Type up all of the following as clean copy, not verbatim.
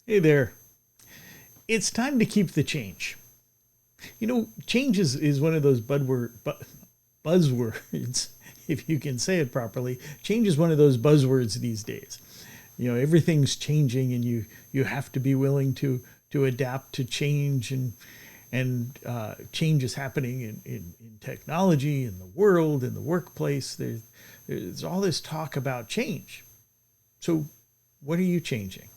Hey there. It's time to keep the change. Change is one of those buzzwords, if you can say it properly. Change is one of those buzzwords these days. Everything's changing, and you have to be willing to adapt to change, and change is happening in technology, in the world, in the workplace. There's all this talk about change. So, what are you changing?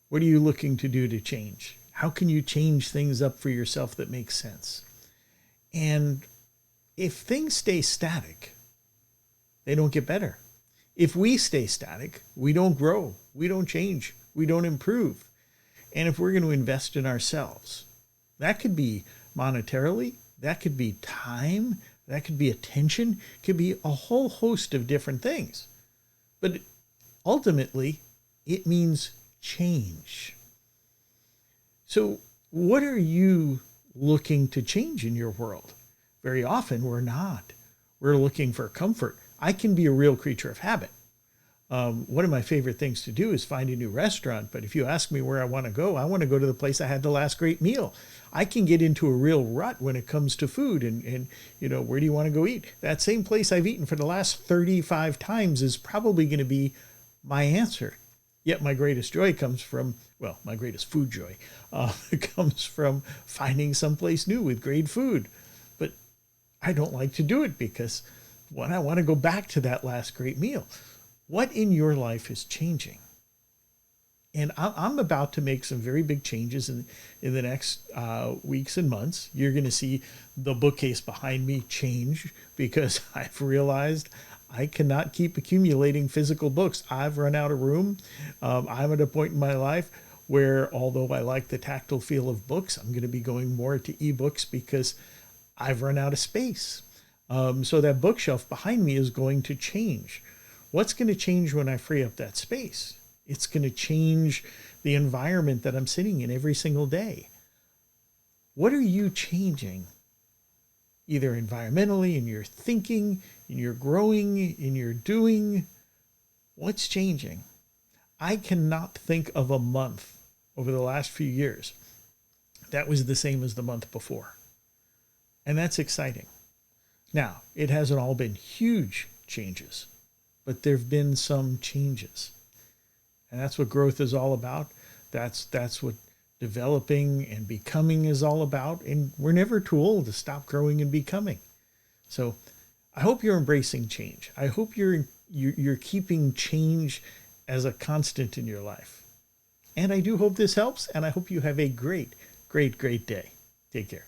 What are you looking to do to change? How can you change things up for yourself that makes sense? And if things stay static, they don't get better. If we stay static, we don't grow, we don't change, we don't improve. And if we're going to invest in ourselves, that could be monetarily, that could be time, that could be attention, it could be a whole host of different things. But ultimately, it means change. So, what are you looking to change in your world? Very often, we're not. We're looking for comfort. I can be a real creature of habit. One of my favorite things to do is find a new restaurant. But if you ask me where I want to go to the place I had the last great meal. I can get into a real rut when it comes to food. And where do you want to go eat? That same place I've eaten for the last 35 times is probably going to be my answer. Yet my greatest joy comes from, well, my greatest food joy comes from finding someplace new with great food. But I don't like to do it because I want to go back to that last great meal. What in your life is changing? And I'm about to make some very big changes in the next weeks and months. You're going to see the bookcase behind me change because I've realized I cannot keep accumulating physical books. I've run out of room. I'm at a point in my life where, although I like the tactile feel of books, I'm going to be going more to ebooks because I've run out of space. So that bookshelf behind me is going to change. What's going to change when I free up that space? It's going to change the environment that I'm sitting in every single day. What are you changing? Either environmentally, in your thinking, in your growing, in your doing. What's changing? I cannot think of a month over the last few years that was the same as the month before. And that's exciting. Now, it hasn't all been huge changes, but there have been some changes. And that's what growth is all about. That's what developing and becoming is all about. And we're never too old to stop growing and becoming. So I hope you're embracing change. I hope you're keeping change as a constant in your life. And I do hope this helps. And I hope you have a great, great, great day. Take care.